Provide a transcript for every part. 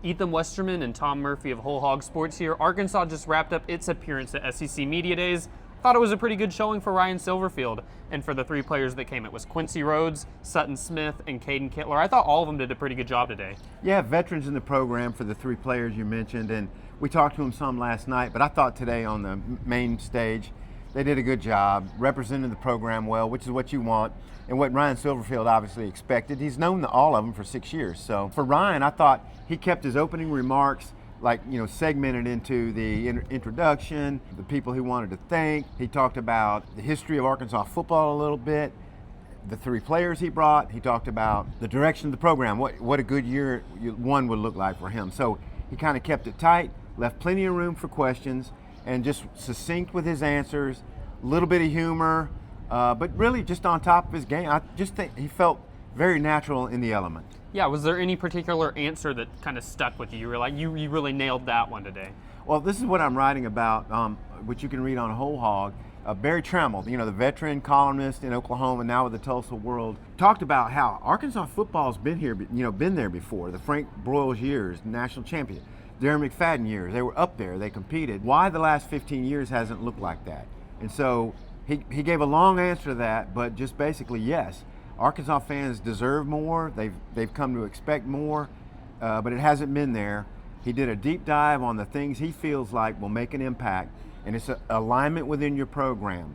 Ethan Westerman and Tom Murphy of WholeHogSports here. Arkansas just wrapped up its appearance at SEC Media Days. Thought it was a pretty good showing for Ryan Silverfield. And for the three players that came, it was Quincy Rhodes, Sutton Smith, and Caden Kittler. I thought all of them did a pretty good job today. Yeah, veterans in the program for the three players you mentioned, and we talked to them some last night, but I thought today on the main stage, they did a good job, representing the program well, which is what you want, and what Ryan Silverfield obviously expected. He's known all of them for 6 years. So for Ryan, I thought he kept his opening remarks segmented into the introduction, the people he wanted to thank. He talked about the history of Arkansas football a little bit, the three players he brought. He talked about the direction of the program, what a good year one would look like for him. So he kind of kept it tight, left plenty of room for questions, and just succinct with his answers, a little bit of humor, but really just on top of his game. I just think he felt very natural in the element. Yeah, was there any particular answer that kind of stuck with you? You were like, you really nailed that one today. Well, this is what I'm writing about, which you can read on Whole Hog. Barry Trammell, the veteran columnist in Oklahoma, now with the Tulsa World, talked about how Arkansas football's been there before. The Frank Broyles years, national champion. Darren McFadden years, they were up there, they competed. Why the last 15 years hasn't looked like that? And so he gave a long answer to that, but just basically, yes, Arkansas fans deserve more. They've come to expect more, but it hasn't been there. He did a deep dive on the things he feels like will make an impact, and it's alignment within your program.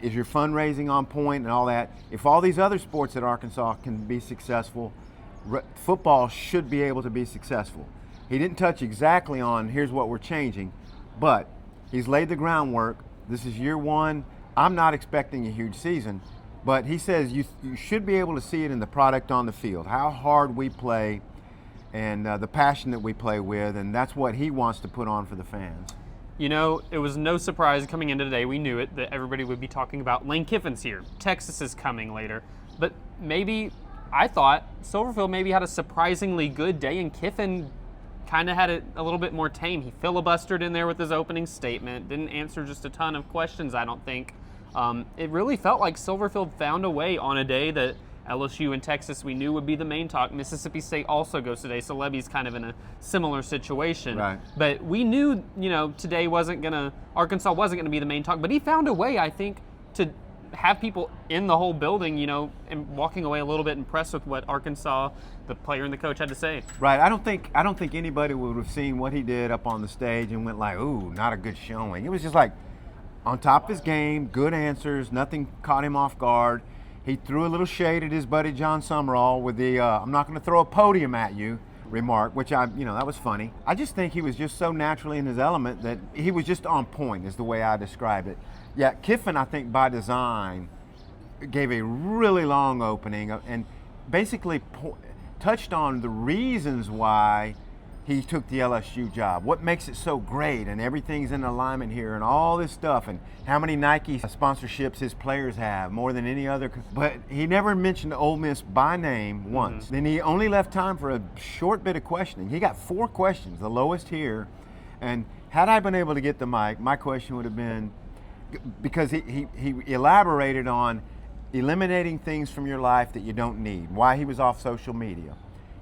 Is your fundraising on point and all that? If all these other sports at Arkansas can be successful, football should be able to be successful. He didn't touch exactly on here's what we're changing, but he's laid the groundwork. This is year one. I'm not expecting a huge season, but he says you should be able to see it in the product on the field, how hard we play and the passion that we play with, and that's what he wants to put on for the fans. It was no surprise coming into today. We knew it, that everybody would be talking about Lane Kiffin's here. Texas is coming later. But I thought Silverfield maybe had a surprisingly good day, and Kiffin kind of had it a little bit more tame. He filibustered in there with his opening statement, didn't answer just a ton of questions, I don't think. It really felt like Silverfield found a way on a day that LSU and Texas we knew would be the main talk. Mississippi State also goes today, so Levy's kind of in a similar situation. Right. But we knew, today Arkansas wasn't gonna be the main talk, but he found a way, I think, to have people in the whole building, and walking away a little bit impressed with what Arkansas, the player and the coach, had to say. Right. I don't think anybody would have seen what he did up on the stage and went like, ooh, not a good showing. It was just like on top of his game, good answers, nothing caught him off guard. He threw a little shade at his buddy John Summerall with the I'm not going to throw a podium at you remark, which that was funny. I just think he was just so naturally in his element that he was just on point is the way I describe it. Yeah, Kiffin, I think by design, gave a really long opening and basically touched on the reasons why he took the LSU job, what makes it so great, and everything's in alignment here, and all this stuff, and how many Nike sponsorships his players have, more than any other. But he never mentioned Ole Miss by name once. Mm-hmm. Then he only left time for a short bit of questioning. He got 4 questions, the lowest here, and had I been able to get the mic, my question would have been, because he elaborated on eliminating things from your life that you don't need, why he was off social media.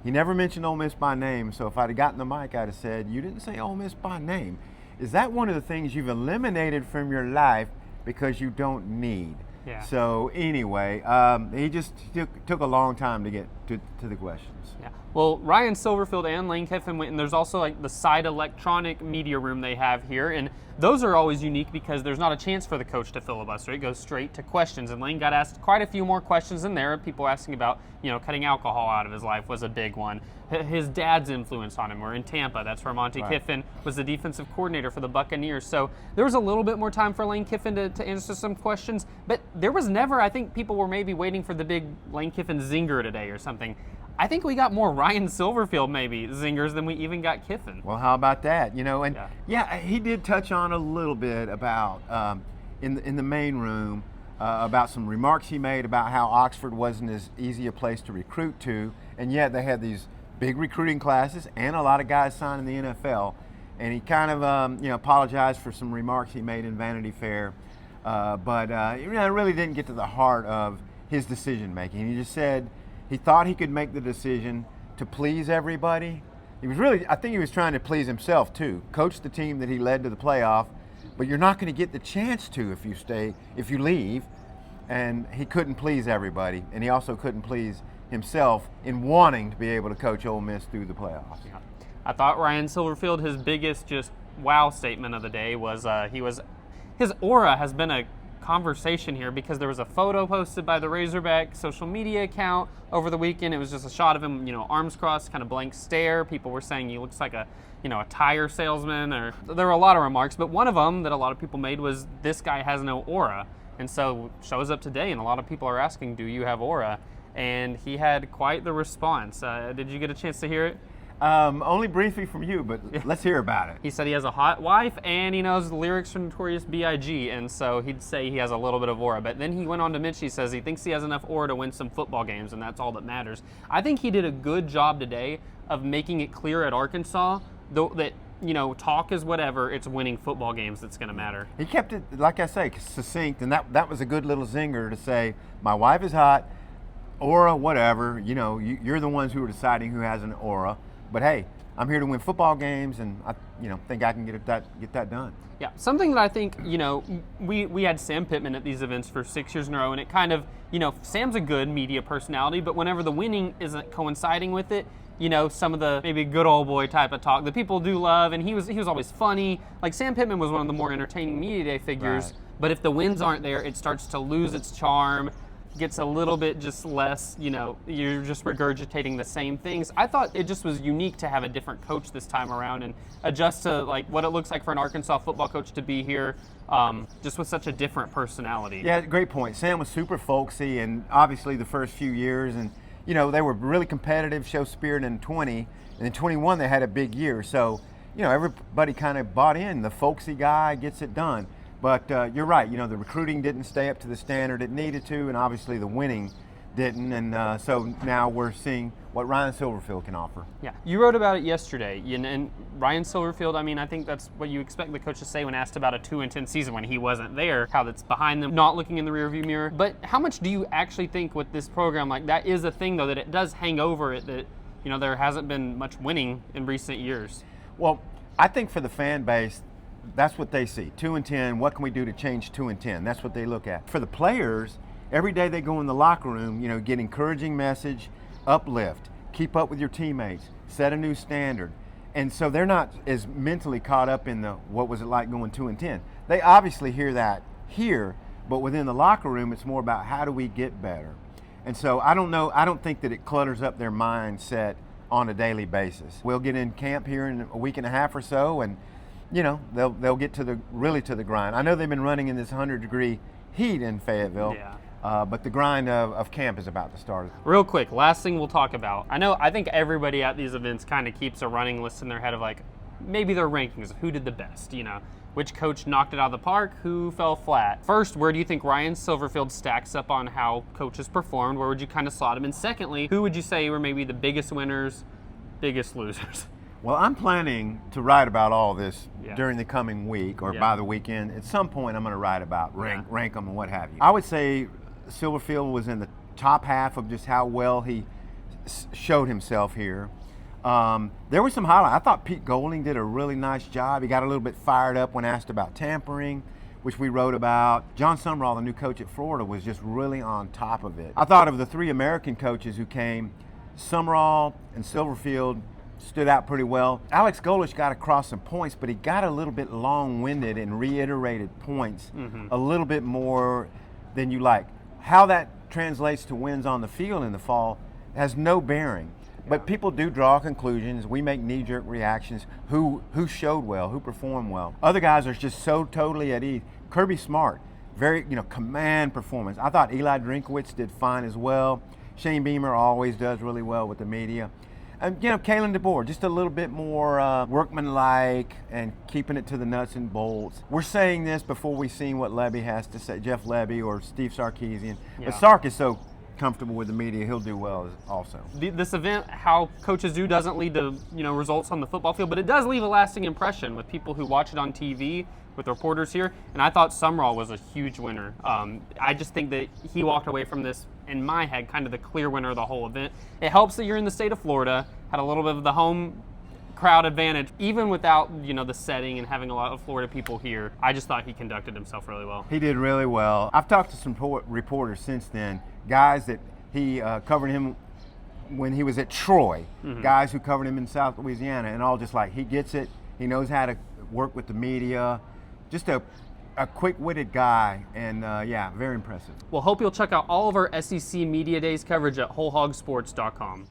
He never mentioned Ole Miss by name, so if I'd have gotten the mic, I'd have said, you didn't say Ole Miss by name. Is that one of the things you've eliminated from your life because you don't need? Yeah. So anyway, he just took a long time to get to the questions. Yeah. Well, Ryan Silverfield and Lane Kiffin went, and there's also the side electronic media room they have here, and those are always unique because there's not a chance for the coach to filibuster. It goes straight to questions, and Lane got asked quite a few more questions in there. People asking about, cutting alcohol out of his life was a big one. His dad's influence on him. We're in Tampa. That's where Monte Right. Kiffin was the defensive coordinator for the Buccaneers. So there was a little bit more time for Lane Kiffin to answer some questions, but there was never, I think people were maybe waiting for the big Lane Kiffin zinger today or something. I think we got more Ryan Silverfield maybe zingers than we even got Kiffin. Well, how about that? Yeah, he did touch on a little bit about in the main room about some remarks he made about how Oxford wasn't as easy a place to recruit to, and yet they had these big recruiting classes and a lot of guys signing the NFL. And he kind of apologized for some remarks he made in Vanity Fair, but it really didn't get to the heart of his decision making. He just said he thought he could make the decision to please everybody, I think he was trying to please himself too. Coach the team that he led to the playoff, but you're not going to get the chance to if you leave. And he couldn't please everybody, and he also couldn't please himself in wanting to be able to coach Ole Miss through the playoffs. Yeah. I thought Ryan Silverfield, his biggest just wow statement of the day was his aura has been a conversation here because there was a photo posted by the Razorback social media account over the weekend. It was just a shot of him, arms crossed, kind of blank stare. People were saying he looks like a tire salesman, or there were a lot of remarks, but one of them that a lot of people made was, this guy has no aura. And so shows up today, and a lot of people are asking, do you have aura? And he had quite the response. Did you get a chance to hear it? Only briefly from you, but let's hear about it. He said he has a hot wife, and he knows the lyrics from Notorious B.I.G., and so he'd say he has a little bit of aura. But then he went on to mention, he says he thinks he has enough aura to win some football games, and that's all that matters. I think he did a good job today of making it clear at Arkansas that talk is whatever, it's winning football games that's going to matter. He kept it, like I say, succinct, and that was a good little zinger to say, my wife is hot, aura, whatever, you're the ones who are deciding who has an aura, but hey, I'm here to win football games, and I think I can get that done. Yeah, something that I think, we had Sam Pittman at these events for 6 years in a row, and it kind of, Sam's a good media personality, but whenever the winning isn't coinciding with it, some of the maybe good old boy type of talk that people do love, and he was always funny. Like, Sam Pittman was one of the more entertaining media day figures, right. But if the wins aren't there, it starts to lose its charm, gets a little bit just less, you're just regurgitating the same things. I thought it just was unique to have a different coach this time around and adjust to like what it looks like for an Arkansas football coach to be here, just with such a different personality. Yeah, great point. Sam was super folksy, and obviously the first few years, and they were really competitive, show spirit in 20, and in 21 they had a big year. So, everybody kind of bought in. The folksy guy gets it done. But you're right, the recruiting didn't stay up to the standard it needed to, and obviously the winning didn't. And so now we're seeing what Ryan Silverfield can offer. Yeah, you wrote about it yesterday, and Ryan Silverfield, I think that's what you expect the coach to say when asked about a 2-10 season when he wasn't there, how that's behind them, not looking in the rearview mirror. But how much do you actually think with this program, like that is a thing though, that it does hang over it, that there hasn't been much winning in recent years? Well, I think for the fan base, that's what they see. 2-10, what can we do to change 2-10? That's what they look at. For the players, every day they go in the locker room, get encouraging message, uplift, keep up with your teammates, set a new standard. And so they're not as mentally caught up in the what was it like going 2-10. They obviously hear that here, but within the locker room, it's more about how do we get better. And so I don't think that it clutters up their mindset on a daily basis. We'll get in camp here in a week and a half or so, and they'll get to the grind. I know they've been running in this 100-degree heat in Fayetteville, yeah. But the grind of camp is about to start. Real quick, last thing we'll talk about. I think everybody at these events kind of keeps a running list in their head of like maybe their rankings of who did the best, which coach knocked it out of the park, who fell flat. First, where do you think Ryan Silverfield stacks up on how coaches performed? Where would you kind of slot him? And secondly, who would you say were maybe the biggest winners, biggest losers? Well, I'm planning to write about all this during the coming week or by the weekend. At some point, I'm going to write about rank them and what have you. I would say Silverfield was in the top half of just how well he showed himself here. There were some highlights. I thought Pete Golding did a really nice job. He got a little bit fired up when asked about tampering, which we wrote about. John Sumrall, the new coach at Florida, was just really on top of it. I thought of the three American coaches who came, Sumrall and Silverfield stood out pretty well. Alex Golish got across some points, but he got a little bit long-winded and reiterated points a little bit more than you like. How that translates to wins on the field in the fall has no bearing. But people do draw conclusions. We make knee-jerk reactions. Who showed well? Who performed well? Other guys are just so totally at ease. Kirby Smart, very command performance. I thought Eli Drinkowitz did fine as well. Shane Beamer always does really well with the media. And Kalen DeBoer, just a little bit more workmanlike and keeping it to the nuts and bolts. We're saying this before we've seen what Lebby has to say, Jeff Lebby or Steve Sarkisian. Yeah. But Sark is so comfortable with the media, he'll do well also. This event, how coaches do, doesn't lead to results on the football field, but it does leave a lasting impression with people who watch it on TV, with reporters here. And I thought Sumrall was a huge winner. I just think that he walked away from this, in my head, kind of the clear winner of the whole event. It helps that you're in the state of Florida, had a little bit of the home crowd advantage, even without, the setting and having a lot of Florida people here. I just thought he conducted himself really well. He did really well. I've talked to some reporters since then, guys that he covered him when he was at Troy, guys who covered him in South Louisiana, and all just like, he gets it. He knows how to work with the media. Just a quick-witted guy, and yeah, very impressive. Well, hope you'll check out all of our SEC Media Days coverage at WholeHogSports.com.